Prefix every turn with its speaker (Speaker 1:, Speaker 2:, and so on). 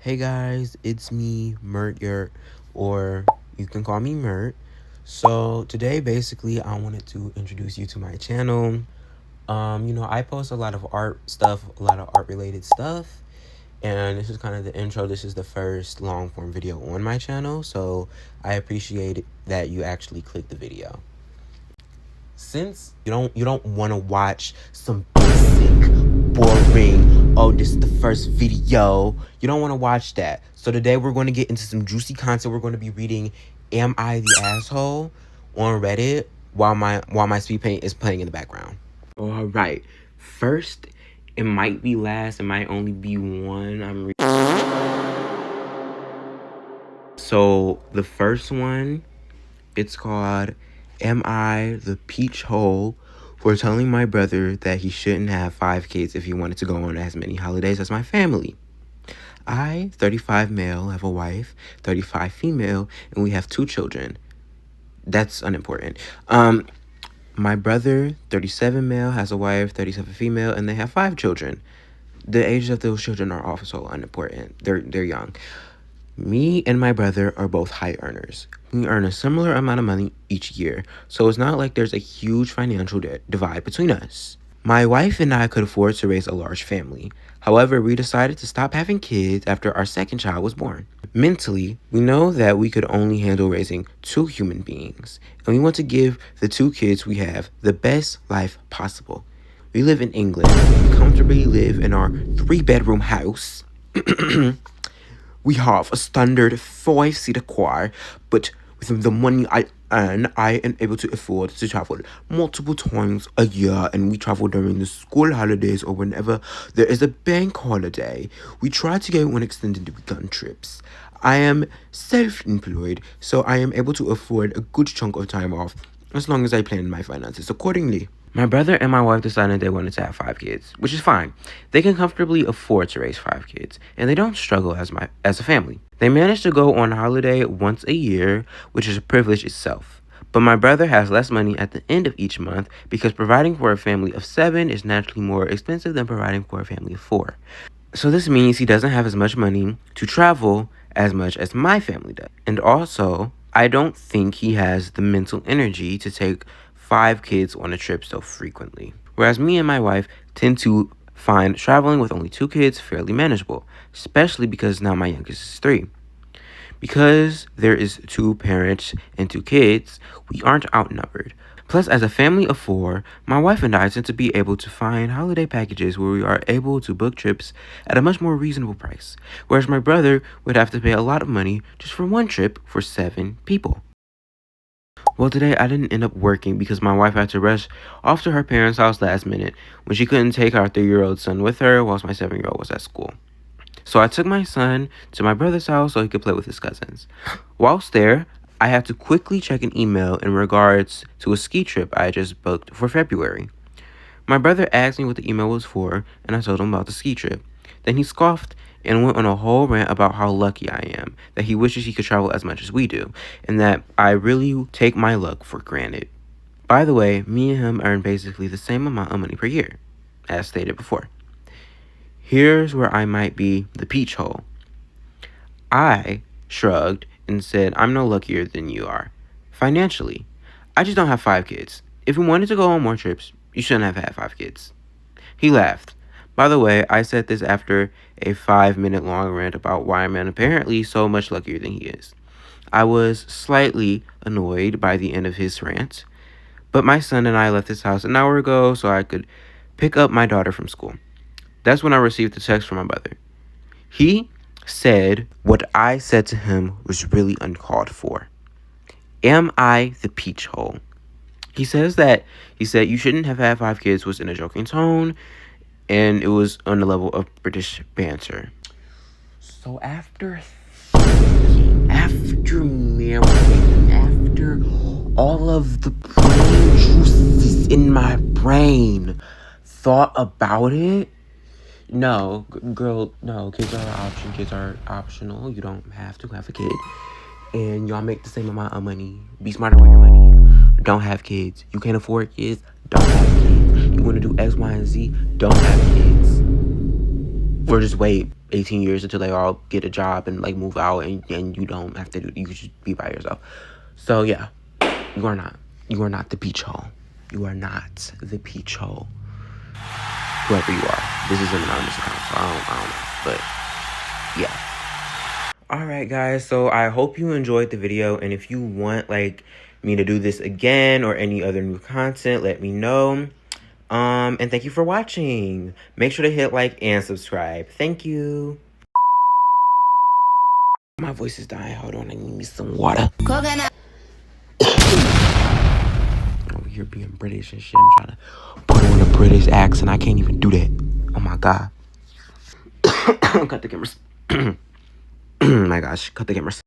Speaker 1: Hey guys, it's me, Mert Yurt, or you can call me Mert. So today basically I wanted to introduce you to my channel. I post a lot of art stuff, a lot of art related stuff. And this is kind of the intro. This is the first long form video on my channel. So I appreciate that you actually clicked the video. Since you don't want to watch some basic, boring, oh, this is the first video, you don't want to watch that. So today we're going to get into some juicy content. We're going to be reading Am I the Asshole on Reddit while my speed paint is playing in the background. All right. First, it might be last, it might only be one. So the first one, it's called Am I the Peach Hole for telling my brother that he shouldn't have 5 kids if he wanted to go on as many holidays as my family? I, 35 male, have a wife, 35 female, and we have 2 children. That's unimportant. My brother, 37 male, has a wife, 37 female, and they have 5 children. The ages of those children are also unimportant. They're young. Me and my brother are both high earners. We earn a similar amount of money each year, so it's not like there's a huge financial divide between us. My wife and I could afford to raise a large family. However, we decided to stop having kids after our second child was born. Mentally, we know that we could only handle raising 2 human beings, and we want to give the 2 kids we have the best life possible. We live in England. We comfortably live in our 3-bedroom house. We have a standard 5-seater car, but with the money I earn, I am able to afford to travel multiple times a year, and we travel during the school holidays or whenever there is a bank holiday. We try to go on extended weekend trips. I am self-employed, so I am able to afford a good chunk of time off as long as I plan my finances accordingly. My brother and my wife decided they wanted to have 5 kids, which is fine. They can comfortably afford to raise 5 kids, and they don't struggle as a family. They manage to go on holiday once a year, which is a privilege itself. But my brother has less money at the end of each month because providing for a family of 7 is naturally more expensive than providing for a family of 4. So this means he doesn't have as much money to travel as much as my family does. And also, I don't think he has the mental energy to take 5 kids on a trip so frequently. Whereas me and my wife tend to find traveling with only 2 kids fairly manageable, especially because now my youngest is 3. Because there is 2 parents and 2 kids, we aren't outnumbered. Plus, as a family of 4, my wife and I tend to be able to find holiday packages where we are able to book trips at a much more reasonable price, whereas my brother would have to pay a lot of money just for one trip for 7 people. Well, today I didn't end up working because my wife had to rush off to her parents' house last minute when she couldn't take our 3-year-old son with her whilst my 7-year-old was at school. So I took my son to my brother's house so he could play with his cousins. Whilst there, I had to quickly check an email in regards to a ski trip I had just booked for February. My brother asked me what the email was for, and I told him about the ski trip. Then he scoffed and went on a whole rant about how lucky I am, that he wishes he could travel as much as we do, and that I really take my luck for granted. By the way, me and him earn basically the same amount of money per year, as stated before. Here's where I might be the peach hole. I shrugged and said I'm no luckier than you are. Financially, I just don't have 5 kids. If we wanted to go on more trips, you shouldn't have had 5 kids. He laughed. By the way, I said this after a 5-minute long rant about why I'm apparently so much luckier than he is. I was slightly annoyed by the end of his rant, but my son and I left his house an hour ago so I could pick up my daughter from school. That's when I received a text from my brother. He said what I said to him was really uncalled for. Am I the peach hole? He said you shouldn't have had 5 kids was in a joking tone, and it was on the level of British banter. So after marinating, after all of the brain juices in my brain thought about it, no, girl, no, kids are an option. Kids are optional. You don't have to have a kid. And y'all make the same amount of money. Be smarter with your money. Don't have kids. You can't afford kids. Don't have kids. You want to do X, Y, and Z. Don't have kids. Or just wait. 18 years until they all get a job and like move out, and you don't have to do, you should be by yourself. So yeah, you are not the peach hole. You are not the peach hole. Whoever you are. This is an anonymous account, so I don't know. But yeah. Alright guys, so I hope you enjoyed the video, and if you want like me to do this again or any other new content, let me know. And thank you for watching. Make sure to hit like and subscribe. Thank you. My voice is dying. Hold on, I need me some water. Coconut. Over here being British and shit. I'm trying to put on a British accent. I can't even do that. Oh my god. Cut the cameras. My gosh, cut the cameras.